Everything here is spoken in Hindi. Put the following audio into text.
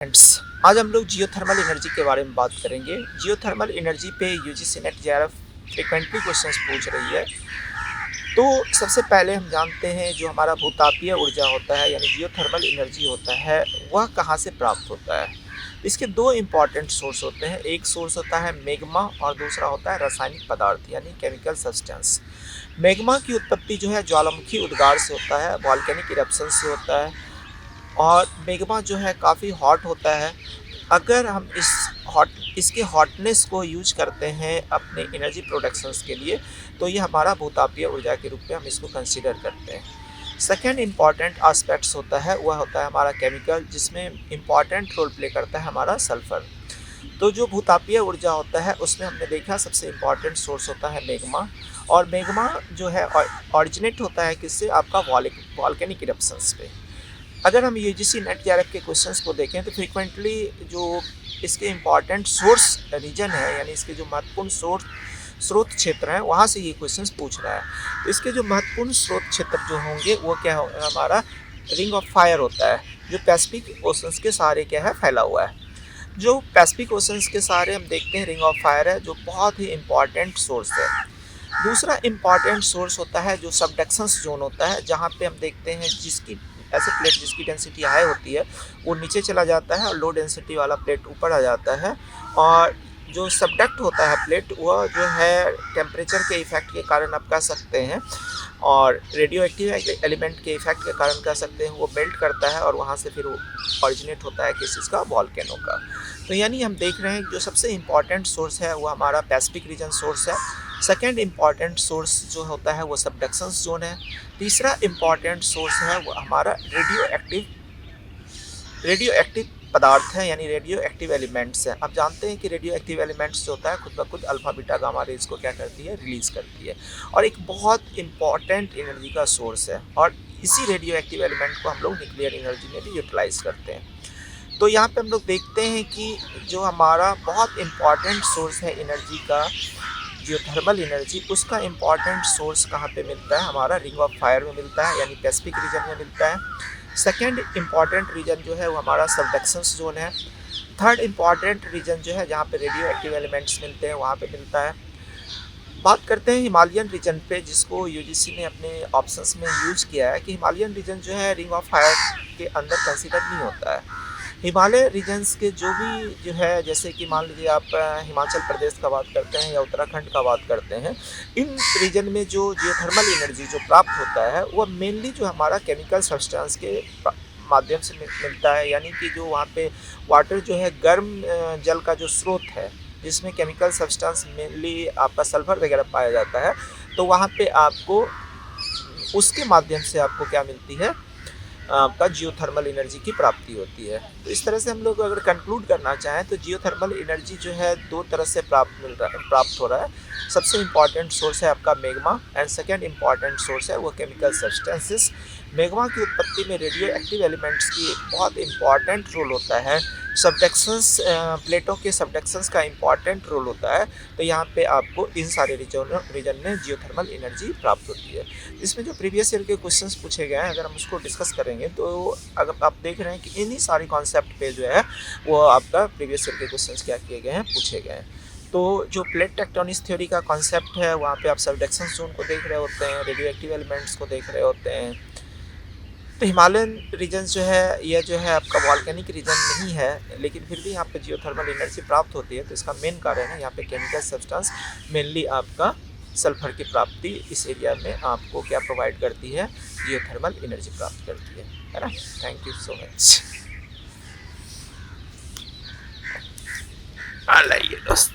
फ्रेंड्स, आज हम लोग जियोथर्मल एनर्जी के बारे में बात करेंगे। जियोथर्मल एनर्जी पे UGC net JRF frequently questions पूछ रही है। तो सबसे पहले हम जानते हैं जो हमारा भूतापीय ऊर्जा होता है यानी जियोथर्मल एनर्जी होता है, वह कहाँ से प्राप्त होता है। इसके दो इम्पॉर्टेंट सोर्स होते हैं। एक सोर्स होता है मैग्मा और दूसरा होता है रासायनिक पदार्थ यानी केमिकल सब्सटेंस। मैग्मा की उत्पत्ति जो है ज्वालामुखी उद्गार से होता है, वॉल्केनिक इरप्शन से होता है। और मैग्मा जो है काफ़ी हॉट होता है। अगर हम इसके हॉटनेस को यूज करते हैं अपने एनर्जी प्रोडक्शंस के लिए, तो ये हमारा भूतापीय ऊर्जा के रूप में हम इसको कंसीडर करते हैं। सेकेंड इम्पॉर्टेंट आस्पेक्ट्स होता है वह होता है हमारा केमिकल, जिसमें इम्पॉर्टेंट रोल प्ले करता है हमारा सल्फर। तो जो भूतापीय ऊर्जा होता है उसमें हमने देखा सबसे इम्पॉर्टेंट सोर्स होता है मैग्मा। और मैग्मा जो है ऑरिजिनेट होता है किससे, आपका वॉल्केनिक इरप्शंस पे। अगर हम यूजीसी नेट जेआरएफ के क्वेश्चंस को देखें तो फ्रीक्वेंटली जो इसके इम्पॉर्टेंट सोर्स रीजन है यानी इसके जो महत्वपूर्ण स्रोत क्षेत्र हैं वहाँ से ये क्वेश्चंस पूछ रहा है। तो इसके जो महत्वपूर्ण स्रोत क्षेत्र जो होंगे वो क्या होगा, हमारा रिंग ऑफ फायर होता है जो पैसिफिक ओशंस के सहारे क्या है फैला हुआ है। जो पैसिफिक ओशंस के सहारे हम देखते हैं रिंग ऑफ फायर है जो बहुत ही इम्पॉर्टेंट सोर्स है। दूसरा इम्पॉर्टेंट सोर्स होता है जो सबडक्शंस जोन होता है, जहाँ पे हम देखते हैं जिसकी ऐसे प्लेट जिसकी डेंसिटी हाई होती है वो नीचे चला जाता है और लो डेंसिटी वाला प्लेट ऊपर आ जाता है। और जो सबडक्ट होता है प्लेट वह जो है टेम्परेचर के इफेक्ट के कारण आप कह सकते हैं और रेडियो एक्टिव एलिमेंट के इफेक्ट के कारण कह सकते हैं वो मेल्ट करता है और वहाँ से फिर वो ऑरिजिनेट होता है किस चीज़ का, वॉल्केनो का। तो यानी हम देख रहे हैं जो सबसे इम्पॉर्टेंट सोर्स है वो हमारा पैसिफिक रीजन सोर्स है। सेकेंड इम्पॉर्टेंट सोर्स जो होता है वो सबडक्शंस जोन है। तीसरा इम्पॉर्टेंट सोर्स है वो हमारा रेडियो एक्टिव पदार्थ है यानी रेडियो एक्टिव एलिमेंट्स हैं। आप जानते हैं कि रेडियो एक्टिव एलिमेंट्स जो होता है खुद ब खुद अल्फा बीटा गामा रेज को क्या करती है, रिलीज़ करती है और एक बहुत इम्पॉर्टेंट एनर्जी का सोर्स है। और इसी रेडियो एक्टिव एलिमेंट को हम लोग न्यूक्लियर एनर्जी में भी यूटिलाइज करते हैं। तो यहाँ पे हम लोग देखते हैं कि जो हमारा बहुत इम्पॉर्टेंट सोर्स है एनर्जी का, जियोथर्मल एनर्जी, उसका इम्पॉर्टेंट सोर्स कहाँ पे मिलता है, हमारा रिंग ऑफ फायर में मिलता है यानी पैसिफिक रीजन में मिलता है। सेकेंड इम्पॉर्टेंट रीजन जो है वो हमारा सबडक्शंस जोन है। थर्ड इम्पॉर्टेंट रीजन जो है जहाँ पे रेडियो एक्टिव एलिमेंट्स मिलते हैं वहाँ पे मिलता है। बात करते हैं हिमालयन रीजन पे, जिसको यूजीसी ने अपने ऑप्शंस में यूज किया है कि हिमालयन रीजन जो है रिंग ऑफ फायर के अंदर कंसिडर नहीं होता है। हिमालय रीजन्स के जो भी जो है, जैसे कि मान लीजिए आप हिमाचल प्रदेश का बात करते हैं या उत्तराखंड का बात करते हैं, इन रीजन में जो जियोथर्मल एनर्जी जो प्राप्त होता है वह मेनली जो हमारा केमिकल सब्सटेंस के माध्यम से मिलता है। यानी कि जो वहाँ पे वाटर जो है गर्म जल का जो स्रोत है जिसमें केमिकल सब्सटेंस मेनली आपका सल्फर वगैरह पाया जाता है, तो वहाँ पे आपको उसके माध्यम से आपको क्या मिलती है, आपका जियोथर्मल एनर्जी की प्राप्ति होती है। तो इस तरह से हम लोग अगर कंक्लूड करना चाहें तो जियोथर्मल एनर्जी जो है दो तरह से प्राप्त हो रहा है। सबसे इम्पॉर्टेंट सोर्स है आपका magma and second important source है वो केमिकल सब्सटेंसेस। मैग्मा की उत्पत्ति में रेडियो एक्टिव एलिमेंट्स की एक बहुत इम्पॉर्टेंट रोल होता है। सबडक्शंस प्लेटों के सबडक्शंस का इम्पॉर्टेंट रोल होता है। तो यहाँ पे आपको इन सारे रीजन में जियोथर्मल एनर्जी प्राप्त होती है। इसमें जो प्रीवियस ईयर के क्वेश्चंस पूछे गए हैं अगर हम उसको डिस्कस करेंगे तो अगर आप देख रहे हैं कि इन्हीं सारी कॉन्सेप्ट पे जो है वो आपका प्रीवियस ईयर के क्वेश्चंस क्या किए गए हैं, पूछे गए हैं। तो जो प्लेट टेक्टोनिक्स थ्योरी का कॉन्सेप्ट है वहाँ पे आप सबडक्शन जोन को देख रहे होते हैं, रेडियो एक्टिव एलिमेंट्स को देख रहे होते हैं। तो हिमालयन रीजन जो है यह जो है आपका वॉल्केनिक रीजन नहीं है, लेकिन फिर भी यहाँ पे जियोथर्मल एनर्जी प्राप्त होती है। तो इसका मेन कारण है यहाँ पे केमिकल सब्सटेंस, मेनली आपका सल्फर की प्राप्ति इस एरिया में आपको क्या प्रोवाइड करती है, जियोथर्मल एनर्जी प्राप्त करती है ना। Thank you so much. लाइए दोस्त।